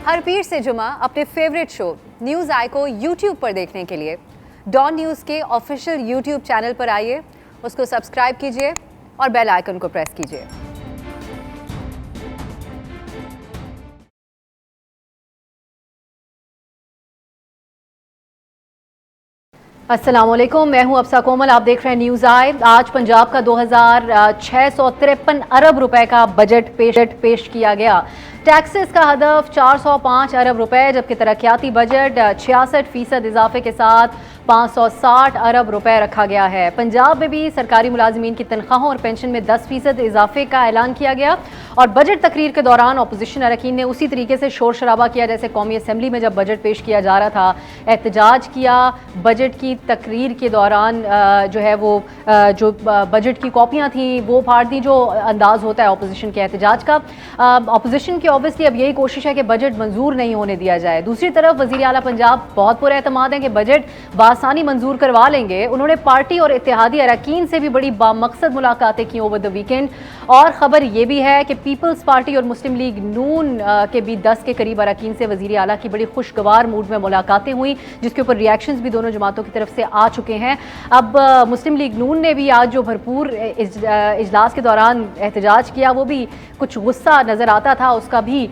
हर पीर से जुमा अपने फेवरेट शो न्यूज़ आई को यूट्यूब पर देखने के लिए डॉन न्यूज़ के ऑफिशियल यूट्यूब चैनल पर आइए, उसको सब्सक्राइब कीजिए और बेल आइकन को प्रेस कीजिए। अस्सलामुअलैकुम, मैं हूं अफसा कोमल, आप देख रहे हैं न्यूज़ आई। आज पंजाब का 2653 अरब रुपए का बजट पेश किया गया। टैक्सेस का हदफ 405 अरब रुपए, जबकि तरक्याती बजट 66% इजाफे के साथ 560 अरब रुपए रखा गया है। पंजाब में भी सरकारी मुलाजमीन की तनख्वाहों और पेंशन में 10% इजाफे का ऐलान किया गया और बजट तकरीर के दौरान अपोजिशन अरकान ने उसी तरीके से शोर शराबा किया जैसे कौमी असम्बली में जब बजट पेश किया जा रहा था। एहतजाज किया, बजट की तकरीर के दौरान जो है वो जो बजट की कॉपियाँ थी वो फाड़ दी, जो अंदाज़ होता है अपोजिशन के एहतजाज का। अपोजिशन की ऑब्वियसली अब यही कोशिश है कि बजट मंजूर नहीं होने दिया जाए। दूसरी तरफ वज़ीर आला पंजाब बहुत पुरएतमाद हैं कि बजट आसानी मंजूर करवा लेंगे। उन्होंने पार्टी और इत्तेहादी अरकान से भी बड़ी बामकसद मुलाकातें की ओवर द वीकेंड। और ख़बर ये भी है कि पीपल्स पार्टी और मुस्लिम लीग नून के भी 10 के करीब अरकान से वज़ीर आला की बड़ी खुशगवार मूड में मुलाकातें हुई, जिसके ऊपर रिएक्शंस भी दोनों जमातों की तरफ से आ चुके हैं। अब मुस्लिम लीग नून ने भी आज जो भरपूर इजलास के दौरान एहतजाज किया वो भी कुछ गुस्सा नज़र आता था। उसका भी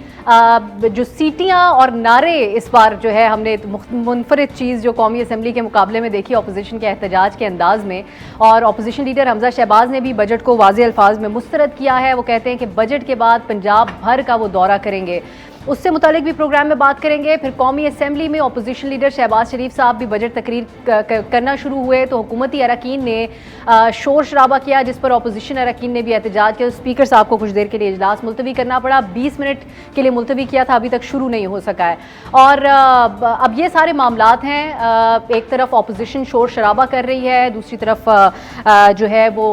जो सीटियाँ और नारे इस बार जो है हमने मुनफरिद चीज़ जो कौमी असम्बली के मुकाबले में देखी अपोजिशन के एहतजाज के अंदाज में। और अपोजिशन लीडर हमजा शहबाज ने भी बजट को वाज़ेह अल्फाज में मुस्तरद किया है। वो कहते हैं कि बजट के बाद पंजाब भर का वो दौरा करेंगे, उससे मुतालिक भी प्रोग्राम में बात करेंगे। फिर कौमी असम्बली में अपोजिशन लीडर शहबाज शरीफ साहब भी बजट तकरीर करना शुरू हुए तो हुकूमती अरकान ने शोर शराबा किया, जिस पर अपोजिशन अरकान ने भी एहतजाज किया। स्पीकर साहब को कुछ देर के लिए इजलास मुलतवी करना पड़ा, 20 मिनट के लिए मुलतवी किया था, अभी तक शुरू नहीं हो सका है। और अब ये सारे मामलात हैं, एक तरफ अपोजिशन शोर शराबा कर रही है, दूसरी तरफ जो है वो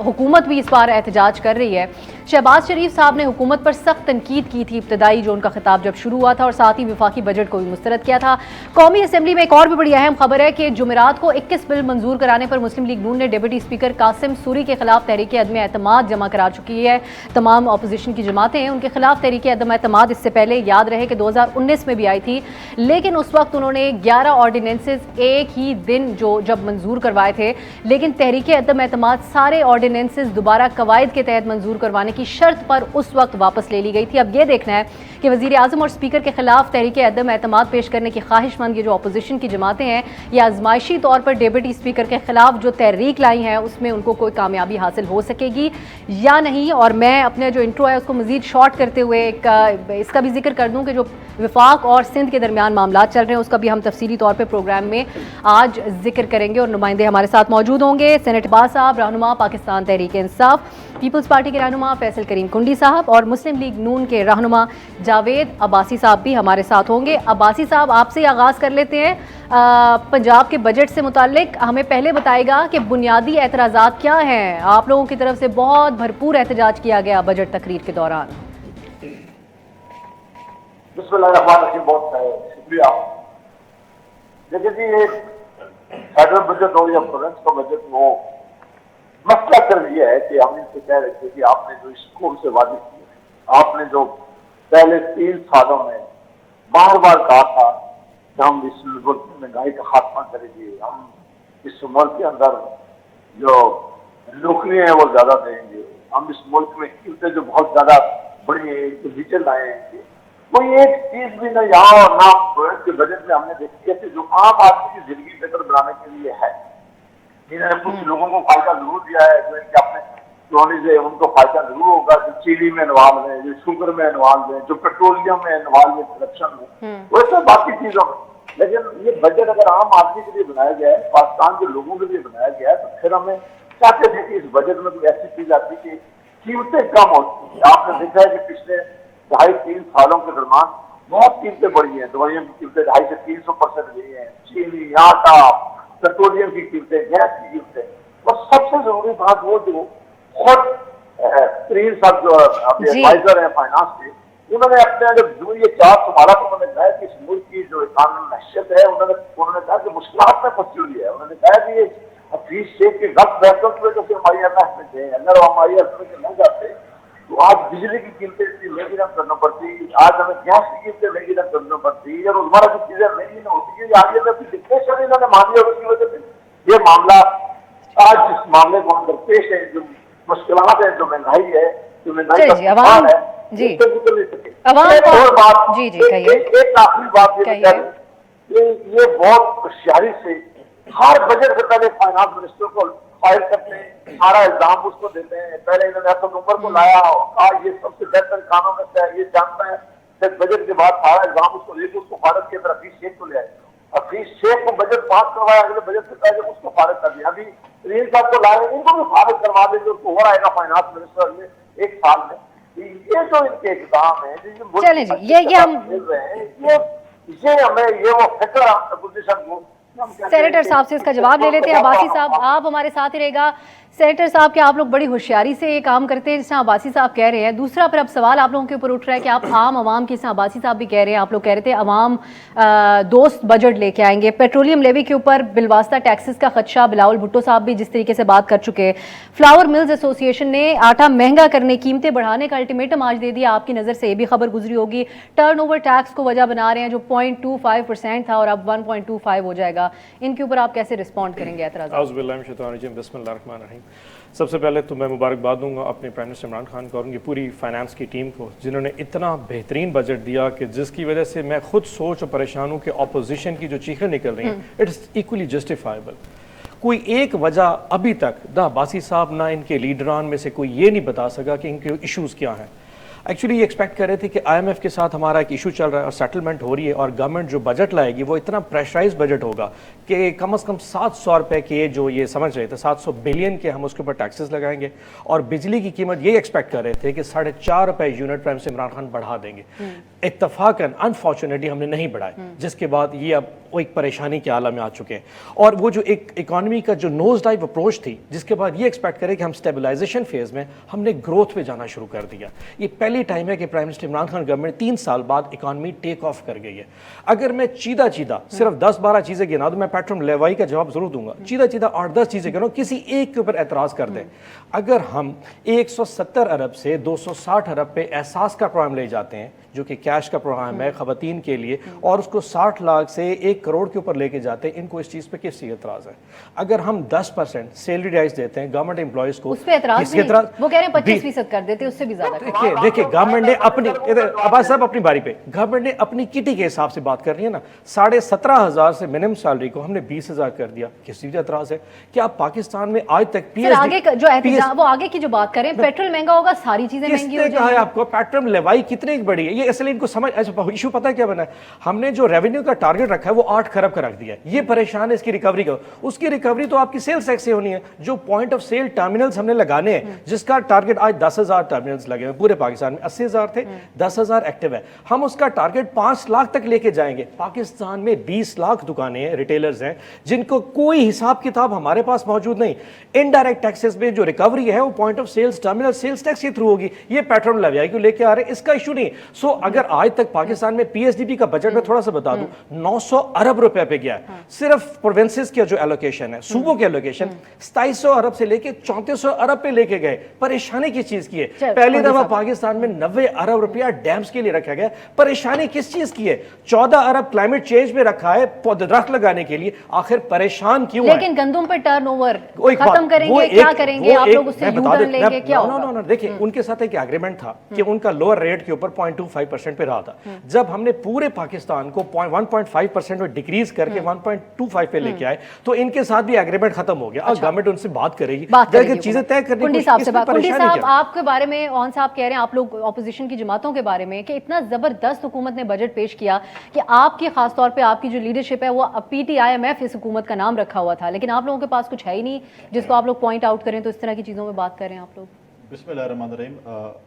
हुकूमत भी इस बार एहतजाज कर रही है। शहबाज शरीफ साहब ने हुकूमत पर सख्त तनकीद की थी इब्तदाई जो उनका खिताब जब शुरू हुआ था, और साथ ही वफाकी बजट को भी मुस्तरद किया था। कौमी असम्बली में एक और भी बड़ी अहम खबर है कि जुमेरात को 21 बिल मंजूर कराने पर मुस्लिम लीग नून ने डिप्टी स्पीकर कासिम सूरी के खिलाफ तहरीक अदम एतमाद जमा करा चुकी है। तमाम अपोजिशन की जमातें हैं उनके खिलाफ तहरीक अदम एतमाद इससे पहले याद रहे कि 2019 में भी आई थी, लेकिन उस वक्त उन्होंने 11 ऑर्डिनेंसेज एक ही दिन जब मंजूर करवाए थे, लेकिन तहरीक अदम एतमाद सारे ऑर्डिनेंसेज दोबारा कवायद के तहत मंजूर करवाने की शर्त पर उस वक्त वापस ले ली गई थी। अब यह देखना है कि वज़ीर आज़म और स्पीकर के खिलाफ तहरीक अदम एतमाद पेश करने की ख्वाहिशमंद ये जो अपोजिशन की जमातें हैं, ये आजमाइशी तौर पर डिप्टी स्पीकर के खिलाफ जो तहरीक लाई हैं उसमें उनको कोई कामयाबी हासिल हो सकेगी या नहीं। और मैं अपने जो इंट्रो है उसको मज़ीद शॉर्ट करते हुए इसका भी जिक्र कर दूँ कि जो वफाक और सिंध के दरमियान मामला चल रहे हैं उसका भी हम तफसीली तौर पर प्रोग्राम में आज जिक्र करेंगे और नुमाइंदे हमारे साथ मौजूद होंगे। सेनेट बाज साहब, रहनुमा पाकिस्तान तहरीक इंसाफ, पीपल्स पार्टी के रहनुमा फैसल करीम कुंडी साहब और मुस्लिम लीग नून के रहनुमा जावेद अब्बासी साहब भी हमारे साथ होंगे। अब्बासी साहब, आपसे ही आगाज़ कर लेते हैं। पंजाब के बजट से मुताल्लिक हमें पहले बताएगा कि बुनियादी एतराज़ात क्या हैं? आप लोगों की तरफ से बहुत भरपूर एहतजाज किया गया बजट तकरीर के दौरान। बिस्मिल्लाहिर्रहमानिर्रहीम, बहुत शुक्रिया। देखिए जी, ये फेडरल बजट हो या प्रोविंस का बजट हो, मसला कर ये है कि हम इनसे कह रहे थे कि आपने जो स्कूल से वादे किए, आपने जो पहले 3 सालों में बार बार कहा था कि हम इस मुल्क में महंगाई का खात्मा करेंगे, हम इस मुल्क के अंदर जो नौकरियां हैं वो ज्यादा देंगे, हम इस मुल्क में कीमतें जो बहुत ज्यादा बड़ी डिजिटल लाएंगे, कोई एक चीज भी न यहाँ और ना प्रोविंस के बजट में हमने देखी है जो आम आदमी की जिंदगी बेहतर बनाने के लिए है। इन्होंने कुछ लोगों को फायदा जरूर दिया है, जो इनके अपने क्रोनीज है उनको फायदा जरूर होगा, जो चीनी में इन्वॉल्व है, जो शुगर में इन्वॉल्व है, जो पेट्रोलियम में इन्वॉल्व है, करप्शन में, वो सब बाकी चीजों में। लेकिन ये बजट अगर आम आदमी के लिए बनाया गया है, पाकिस्तान के लोगों के लिए बनाया गया है, तो फिर हमें चाहते थे कि इस बजट में कोई ऐसी चीज आती कि कीमतें कम होती। आपने देखा है कि पिछले 2.5-3 सालों के दरमियान बहुत कीमतें बढ़ी हैं। दवाइयों की कीमतें 250 से 300% गई हैं, चीनी, आटा, पेट्रोलियम की कीमतें, गैस की कीमतें। और सबसे जरूरी बात वो जो खुद तरीन साहब जो अपने एडवाइजर हैं फाइनेंस के, उन्होंने अपने जो ये चार्ट संभाला तो उन्होंने कहा कि इस मुल्क की जो इकानमी मैशियत है उन्होंने कहा कि मुश्किलात में फंसी हुई है। उन्होंने कहा कि फीस शेख के गलत फैसलों की वजह से हमारी IMF में थे, अगर वो हमारी IMF में न जाते تو آج بجلی کی قیمتیں اتنی مہنگی نہ کرنا پڑتی، آج ہمیں گیس کی قیمتیں مہنگی نہ کرنا پڑتی، اور روزمرہ کی چیزیں مہنگی نہ ہوتی ہے. آگے میں ڈکٹیشن انہوں نے مان لیا، اس کی وجہ سے یہ معاملہ آج جس معاملے کو ہم درپیش ہیں، جو مشکلات ہیں، جو مہنگائی ہے، جو مہنگائی کا طوفان ہے، جی اس سے گزر نہیں سکے. عوام ایک اور بات، جی کہیے، ایک آخری بات یہ کہہ دوں کہ یہ بہت ہوشیاری سے ہر بجٹ سے پہلے فائنانس منسٹر کو فائل کرتے ہیں، سارا الزام اس کو دیتے ہیں. پہلے انہوں نے ایسا نمبر کو لایا، آج یہ سب سے بہتر قانون میں سے یہ جانتا ہے، پھر بجٹ کے بعد سارا الزام اس کو لے کے اس کو فارغ کیا، حفیظ شیخ کو لے آئے. حفیظ شیخ کو بجٹ پاس کروایا، اگلے بجٹ سے پہلے اس کو فارغ کر دیا. ابھی رین صاحب کو لائے، ان کو بھی فارغ کروا دیں گے، اس کو ہو آئے گا فائنانس منسٹر میں 1 سال میں. یہ جو ان کے اقدام ہیں، چلیں جی یہ ہم مل رہے ہیں، یہ ہمیں یہ وہ فکر اپوزیشن کو. سینیٹر صاحب سے اس کا جواب لے لیتے ہیں. عباسی صاحب آپ ہمارے ساتھ ہی رہے گا. سینیٹر صاحب کہ آپ لوگ بڑی ہوشیاری سے یہ کام کرتے ہیں جس طرح عباسی صاحب کہہ رہے ہیں. دوسرا پھر اب سوال آپ لوگوں کے اوپر اٹھ رہا ہے کہ آپ عام عوام کی، جس طرح عباسی صاحب بھی کہہ رہے ہیں، آپ لوگ کہہ رہے تھے عوام دوست بجٹ لے کے آئیں گے. پیٹرولیم لیوی کے اوپر بالواسطہ ٹیکسز کا خدشہ بلاول بھٹو صاحب بھی جس طریقے سے بات کر چکے. فلاور ملز ایسوسی ایشن نے آٹا مہنگا کرنے، قیمتیں بڑھانے کا الٹیمیٹم آج دے دیا. آپ کی نظر سے یہ بھی خبر گزری ہوگی. ٹرن اوور ٹیکس کو وجہ بنا رہے ہیں جو 0.25% تھا اور اب 1.25 ہو جائے گا. ان کے اوپر آپ کیسے رسپونڈ کریں گے اعتراضات؟ اعوذ باللہ من الشیطان الرجیم، بسم اللہ الرحمن الرحیم. سب سے پہلے تو میں مبارکباد دوں گا اپنے پرائم منسٹر عمران خان کو اور ان کی پوری فائنانس کی ٹیم کو، جنہوں نے اتنا بہترین بجٹ دیا کہ جس کی وجہ سے میں خود سوچ اور پریشان ہوں کہ اپوزیشن کی جو چیخیں نکل رہی ہیں اٹس ایکولی جسٹیفائبل. کوئی ایک وجہ ابھی تک نہ عباسی صاحب نہ ان کے لیڈران میں سے کوئی یہ نہیں بتا سکا کہ ان کے ایشوز کیا ہیں. ایکچولی یہ ایکسپیکٹ کر رہے تھے کہ آئی ایم ایف کے ساتھ ہمارا ایک ایشو چل رہا ہے اور سیٹلمنٹ ہو رہی ہے، اور گورنمنٹ جو بجٹ لائے گی وہ اتنا پریشرائز بجٹ ہوگا کہ کم از کم 700 روپے کے جو یہ سمجھ رہے تھے 700 بلین کے ہم اس کے اوپر ٹیکسز لگائیں گے. اور بجلی کی قیمت یہ ایکسپیکٹ کر رہے تھے کہ 4.5 روپے یونٹ پرائم سے عمران خان بڑھا دیں گے. اتفاقاً انفارچونیٹلی ہم نے نہیں بڑھائے، جس کے بعد یہ اب وہ ایک پریشانی کے عالم میں آ چکے ہیں. اور وہ جو ایک اکانومی کا جو نوز ڈائیو اپروچ تھی، جس کے بعد یہ ایکسپیکٹ کرے کہ ہم اسٹیبلائزیشن فیز میں ہم نے گروتھ پہ جانا شروع کر دیا. یہ پہلی ٹائم ہے کہ prime minister Imran Khan government 3 سال بعد اکانومی ٹیک آف کر گئی ہے. اگر میں چیدہ صرف 10-12 چیزیں گنا دوں، میں پیٹرول لیوائی کا جواب ضرور دوں گا. چیدہ 8-10 چیزیں گنو، کسی ایک کے اوپر اعتراض کر دیں. اگر ہم 170 ارب سے 260 ارب پہ احساس کا پروگرام لے جاتے ہیں جو کہ کیش کا پروگرام ہے خواتین کے لیے، اور اس کو 60 لاکھ سے 1 کروڑ کے اوپر لے کے جاتے ہیں، ان کو اس چیز پہ کس اعتراض ہے؟ اگر ہم 10% سیلری رائز دیتے ہیں گورنمنٹ امپلائیز کو، اس پہ اعتراض نہیں، وہ کہہ رہے ہیں 25% کر دیتے، اس سے بھی زیادہ. دیکھیں گورنمنٹ نے اپنی، عباس صاحب اپنی باری پہ، گورنمنٹ نے اپنی کٹی کے حساب سے بات کر رہی ہے نا. 17,500 سے منیمم سیلری کو ہم نے 20,000 کر دیا. کسی بھی اعتراض ہے کہ آپ پاکستان میں آج تک پی ایس آگے جو احتجاج، وہ آگے کی جو بات کریں، پیٹرول مہنگا ہوگا، ساری چیزیں مہنگی ہو جائیں گی. کہا ہے آپ کو پیٹرول لیوائی کتنے بڑی ہے؟ یہ اصل ان کو سمجھ ایشو پتہ ہے کیا بنا ہے؟ ہم نے جو ریونیو کا ٹارگٹ رکھا ہے وہ 8 کھرب کا رکھ دیا ہے. یہ پریشان ہے اس کی ریکوری کا. اس کی ریکوری تو آپ کی سیلز ٹیکس سے ہونی ہے. جو پوائنٹ آف سیل ٹرمینلز ہم نے لگانے ہیں، جس کا ٹارگٹ آج 10,000 ٹرمینلز لگے ہوئے پورے پاکستان میں. 80,000 تھے، 10,000 ایکٹیو ہے. ہم اس کا ٹارگٹ 5 لاکھ تک لے کے جائیں گے. پاکستان میں 20 لاکھ دکانیں ہیں، ریٹیلرز ہیں، جن کو کوئی حساب کتاب ہمارے پاس موجود نہیں. انڈائریکٹ ٹیکسز میں جو ریکوری ہے وہ point of sales terminal sales tax کے تھرو ہوگی. یہ پیٹرول لیوائی کو لے کے آ رہے ہیں، اس کا ایشو نہیں. سو اگر آج تک پاکستان میں پی ایس ڈی پی کا بجٹ میں تھوڑا سا بتا دوں 900 ارب روپے پہ گیا ہے. صرف پروونسز کا جو ایلوکیشن ہے، صوبوں کے ایلوکیشن 2700 ارب سے لے کے 3400 ارب پہ لے کے گئے. پریشانی کس چیز کی ہے؟ پہلی دفعہ پاکستان میں 90 ارب روپیہ ڈیمز کے لیے رکھا گیا. پریشانی کس چیز کی ہے؟ 14 ارب کلائمیٹ چینج میں رکھا ہے درخت لگانے کے لیے. آخر پریشان کیوں ہیں؟ لیکن گندم پہ ٹرن اوور ختم کریں گے، کیا کریں گے آپ لوگ؟ اس سے یو ٹرن لیں گے، کیا ہوگا؟ دیکھیں ان کے ساتھ ایک ایگریمنٹ تھا کہ ان کا لوور ریٹ کے اوپر 0.25% پہ رہا تھا. جب ہم نے پورے پاکستان کو 1.5% میں ڈیکریز کر کے 1.25 پہ لے کے آئے تو ان کے ساتھ بھی ایگریمنٹ ختم ہو گیا. اور گورنمنٹ ان سے بات کرے گی، چیزیں طے کرنے کی. کنڈی صاحب آپ کے بارے میں اون صاحب کہہ رہے ہیں، آپ لوگ اپوزیشن کی جماعتوں کے بارے میں، کہ اتنا زبردست حکومت نے بجٹ پیش کیا کہ آپ کی خاص طور پہ آپ کی جو لیڈرشپ ہے وہ P T I M F اس حکومت کا نام رکھا ہوا تھا، لیکن آپ لوگوں کے پاس کچھ ہے ہی نہیں جس کو آپ لوگ پوائنٹ آؤٹ کریں. تو اس طرح کی چیزوں میں بات کریں آپ لوگ. بسم اللہ الرحمن الرحیم.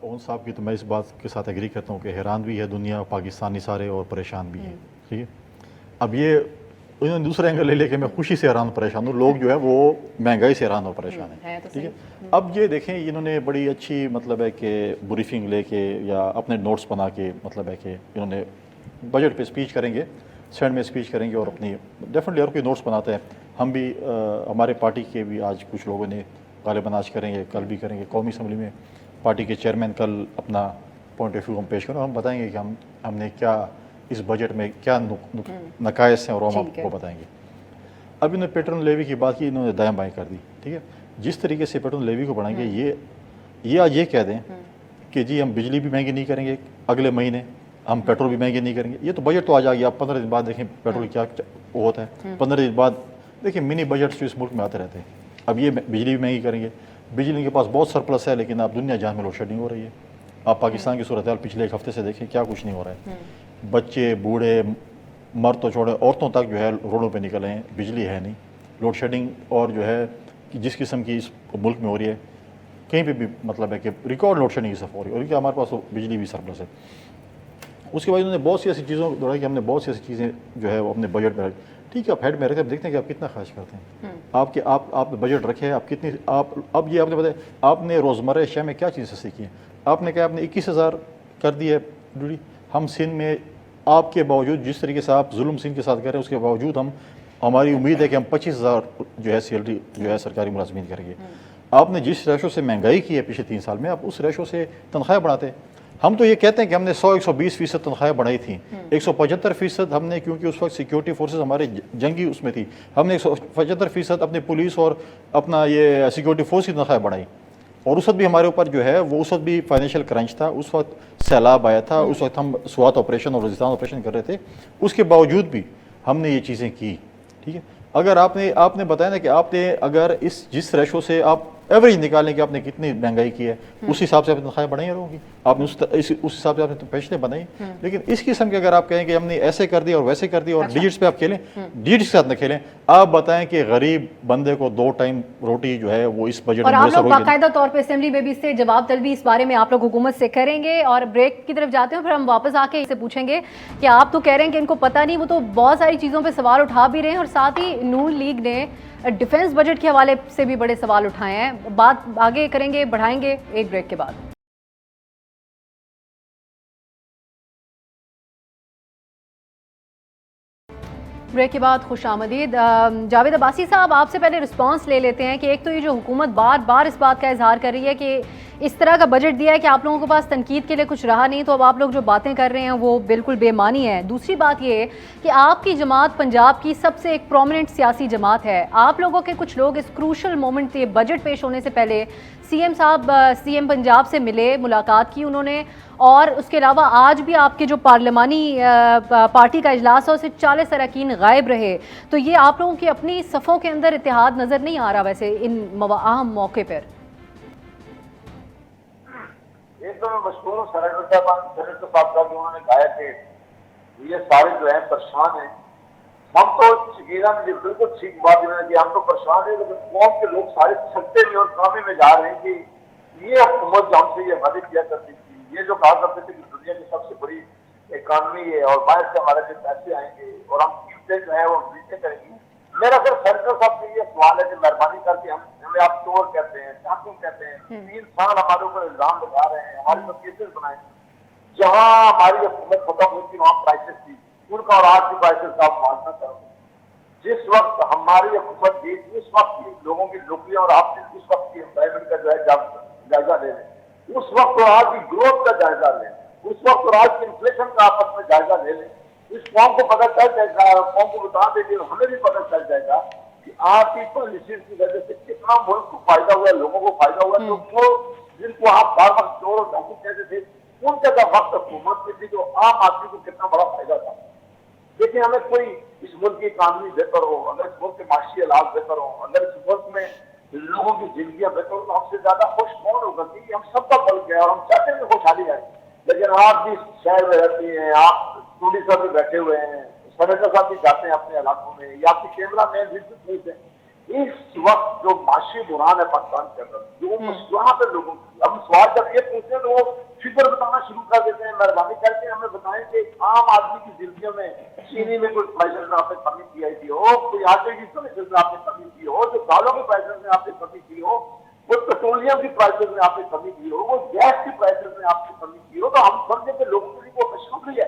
اون صاحب کی تو میں اس بات کے ساتھ ایگری کرتا ہوں کہ حیران بھی ہے دنیا، پاکستانی سارے، اور پریشان بھی ہیں. ٹھیک ہے، اب یہ انہوں نے دوسرا اینگل لے لے کہ میں خوشی سے حیران پریشان ہوں. لوگ جو ہے وہ مہنگائی سے حیران اور پریشان ہیں. ٹھیک ہے، اب یہ دیکھیں انہوں نے بڑی اچھی مطلب ہے کہ بریفنگ لے کے یا اپنے نوٹس بنا کے مطلب ہے کہ انہوں نے بجٹ پہ اسپیچ کریں گے، سینٹ میں اسپیچ کریں گے، اور اپنی ڈیفینیٹلی اور کوئی نوٹس بناتے ہیں. ہم بھی ہمارے پارٹی کے بھی آج کچھ لوگوں نے غالباً آج کریں گے، کل بھی کریں گے، قومی اسمبلی میں पार्टी के चेयरमैन कल अपना पॉइंट ऑफ व्यू हम पेश करें, हम बताएंगे कि हमने क्या इस बजट में क्या नकायस हैं और हम आपको बताएंगे। अब इन्होंने पेट्रोल लेवी की बात की, इन्होंने दाएं बाएं कर दी, ठीक है। जिस तरीके से पेट्रोल लेवी को बढ़ाएंगे, ये आज ये कह दें कि जी हम बिजली भी महंगी नहीं करेंगे, अगले महीने हम पेट्रोल भी महंगे नहीं करेंगे, ये तो बजट तो आज आ गया। आप 15 दिन बाद देखें पेट्रोल क्या वो होता है, 15 दिन बाद देखिए मिनी बजट तो इस मुल्क में आते रहते हैं। अब ये बिजली भी महंगी करेंगे, बिजली के पास बहुत सरप्लस है, लेकिन आप दुनिया जहां में लोड शेडिंग हो रही है। आप पाकिस्तान की सूरत हाल पिछले एक हफ्ते से देखें, क्या कुछ नहीं हो रहा है। बच्चे बूढ़े मर्द तो छोड़े, औरतों तक जो है रोडों पे निकले हैं, बिजली है नहीं, लोड शेडिंग और जो है कि जिस किस्म की इस मुल्क में हो रही है, कहीं पे भी मतलब है कि रिकॉर्ड लोड शेडिंग सब हो रही है, और क्योंकि हमारे पास तो बिजली भी सरप्लस है। उसके बाद उन्होंने बहुत सी ऐसी चीज़ों को दोहराई कि हमने बहुत सी ऐसी चीज़ें जो है वो अपने बजट में रखी। ठीक है, आप हेड में रखते हैं, देखते हैं कि आप कितना खर्च करते हैं। आपने बजट रखे है, आप कितनी आप अब ये आपने बताया आपने रोज़मर्रा अशिया में क्या चीज़ें सीखी हैं। आपने कहा आपने 21,000 कर दी है ड्यूटी। हम सिंध में आपके बावजूद जिस तरीके से आप जुल्म सिंध के साथ कर रहे हैं, उसके बावजूद हमारी उम्मीद है कि हम 25,000 जो है सैलरी जो है सरकारी मुलाजमीन करेंगे। आपने जिस रेशो से महंगाई की है पिछले 3 साल में, आप उस रेशो से तनख्वाहें बढ़ाते। हम तो ये कहते हैं कि हमने 100-120% तनख्वाहें बढ़ाई थी, 175% हमने, क्योंकि उस वक्त सिक्योरिटी फोर्सेस हमारे जंगी उसमें थी, हमने 175% अपने पुलिस और अपना ये सिक्योरिटी फोर्स की तनख्वाहें बढ़ाई। और उस वक्त भी हमारे ऊपर जो है वो उस वक्त भी फाइनेंशियल क्रंच था, उस वक्त सैलाब आया था, उस वक्त हम स्वात ऑपरेशन और वजीस्तान ऑपरेशन कर रहे थे, उसके बावजूद भी हमने ये चीज़ें की। ठीक है, अगर आपने बताया ना कि आपने अगर जिस रेशो से आप एवरेज निकालें कि आपने कितनी महंगाई की है, उस हिसाब से आपने तनख्वाहें बढ़ाई होगी, आपने उस हिसाब से आपने पेंशनें बनाई। लेकिन इस किस्म के अगर आप कहें कि हमने ऐसे कर दिया और वैसे कर दिया और डिजिट्स पे आप खेलें, डिजिट्स के साथ न खेलें। आप बताएं कि गरीब बंदे को 2 टाइम रोटी जो है वो इस बजट में, और आप लोग बाकायदा तौर पे असेंबली में भी इससे जवाब तलबी इस बारे में आप लोग हुकूमत से करेंगे। और ब्रेक की तरफ जाते हैं, फिर हम वापस आके इसे पूछेंगे कि आप तो कह रहे हैं कि इनको पता नहीं, वो तो बहुत सारी चीज़ों पर सवाल उठा भी रहे हैं, और साथ ही नून लीग ने डिफेंस बजट के हवाले से भी बड़े सवाल उठाए हैं। बात आगे करेंगे, बढ़ाएंगे एक ब्रेक के बाद। ब्रेक के बाद खुश आमदीद। जावेद अब्बासी साहब, आपसे पहले रिस्पांस ले लेते हैं कि एक तो ये जो हुकूमत बार बार इस बात का इजहार कर रही है कि इस तरह का बजट दिया है कि आप लोगों के पास तनकीद के लिए कुछ रहा नहीं, तो अब आप लोग जो बातें कर रहे हैं वो बिल्कुल बेमानी है। दूसरी बात ये कि आपकी जमात पंजाब की सबसे एक प्रोमिनेंट सियासी जमात है। आप लोगों के कुछ लोग इस क्रूशल मोमेंट से, बजट पेश होने से पहले सीएम पंजाब से मिले, मुलाकात की उन्होंने, और उसके अलावा आज भी आपके जो पार्लिमानी पार्टी का इजलास है उससे 40 अरकान गायब रहे। तो ये आप लोगों की अपनी सफ़ों के अंदर इत्तेहाद नज़र नहीं आ रहा वैसे इन अहम मौके पर? एक तो मैं मशहूर हूँ सेनेटर साहब का, उन्होंने कहा कि ये सारे जो है परेशान हैं। हम तो शकीरा ने बिल्कुल ठीक बात कि हम तो परेशान है, लेकिन कौम के लोग सारे सत्ते में और कामे में जा रहे हैं कि ये हुकूमत जो हमसे ये वादे किया करती थी, ये जो कहा करते थे कि दुनिया की सबसे बड़ी इकानमी है और बाहर से हमारे जो पैसे आएंगे और हम कीमतें जो है वो नीचे करेंगे। मेरा सर सेनेटर साहब से ये सवाल है कि मेहरबानी करके हमें आप चोर कहते हैं, चाकू कहते हैं, 3 साल हमारे ऊपर इल्जाम लगा रहे हैं, हमारे ऊपर केसेस बनाए। जहाँ हमारी हुकूमत खत्म हुई थी वहाँ प्राइसेस थी, उनका और आज की प्राइसेस का आप मानना करो। जिस वक्त हमारी हुकूमत थी उस वक्त की लोगों की नौकरियां और आपने उस वक्त की एम्प्लॉयमेंट का जो है जायजा ले लें, उस वक्त और आज की ग्रोथ का जायजा लें, उस वक्त और आज की इन्फ्लेशन का आपस में जायजा ले लें। इस कौम को पता चल जाएगा, कौम को बता देंगे, हमें भी पता चल जाएगा कि आपकी पॉलिसीज की वजह से कितना मुल्क को फायदा हुआ, लोगों को फायदा हुआ। तो वो जिनको आप बार बार चोर और डाकू कहते थे, उनके का वक्त हुकूमत में थी, जो आम आदमी को कितना बड़ा फायदा था। देखिए, हमें कोई इस मुल्क की इकानमी बेहतर हो, अगर इस मुल्क के माशी हालात बेहतर हो, अगर इस मुल्क में लोगों की जिंदगियां बेहतर हो, तो हमसे ज्यादा खुश कौन होगा? क्योंकि हम सबका मुल्क है और हम चाहते हैं खुशहाली है। लेकिन आप भी शहर में रहती हैं, आप स्टूडियो साहब भी बैठे हुए हैं, सेनेटर साहब भी जाते हैं अपने इलाकों में, या आपके कैमरा मैन भी पूछते हैं। इस वक्त जो माशी बुरान है पाकिस्तान के अंदर, जो वहां पे लोगों हम सवाल जब ये पूछते हैं तो वो फिक्र बताना शुरू कर देते हैं। मेहरबानी करके हमें बताएं कि आम आदमी की जिंदगी में चीनी में कोई प्राइसेस में आपने कमी की आई थी हो, कोई आटे की प्राइसेस में आपने कमी की हो, जो दालों की प्राइसेस में आपने कमी की हो, वो पेट्रोलियम की प्राइसेस में आपने कमी की हो, वो गैस की प्राइसेस में आपने कमी की हो, तो हम समझे कि लोगों के लिए वो खुशखबरी है।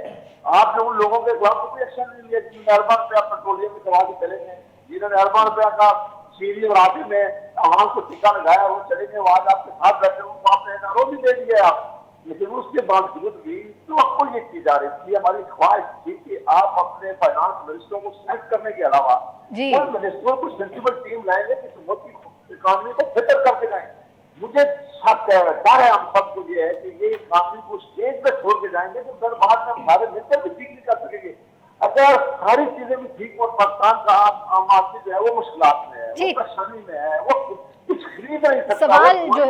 आपने उन लोगों के खिलाफ कोई एक्शन नहीं लिया जिन्होंने अरबा रुपया पेट्रोलियम की दवा के चले गए, जिन्होंने अरबा रुपया का चीनी और आटे में आवाम को टीका लगाया, वो चले गए, आज आपके साथ बैठे, उनको आपने एनआरओ भी दे दिया आप, लेकिन उसके बावजूद भी तो आपको ये की जा रही थी, हमारी ख्वाहिश थी कि आप अपने फाइनेंस मिनिस्टरों को सेलेक्ट करने के अलावा जी। उन मिनिस्टरों को सेंसिबल टीम लाएंगे कि मोदी इकॉनमी को बेहतर करके जाएंगे। मुझे शक है, डर है हम सबको ये है कि ये इकॉनमी को स्टेज पे छोड़ के जाएंगे तो फिर बाद में सारे मिलकर भी ठीक नहीं कर सकेंगे। अगर सारी चीजें भी ठीक और पाकिस्तान का आम आदमी जो है वो मुश्किलात में है, वो परेशानी में है, वो कुछ खरीद नहीं सकता, सवाल जो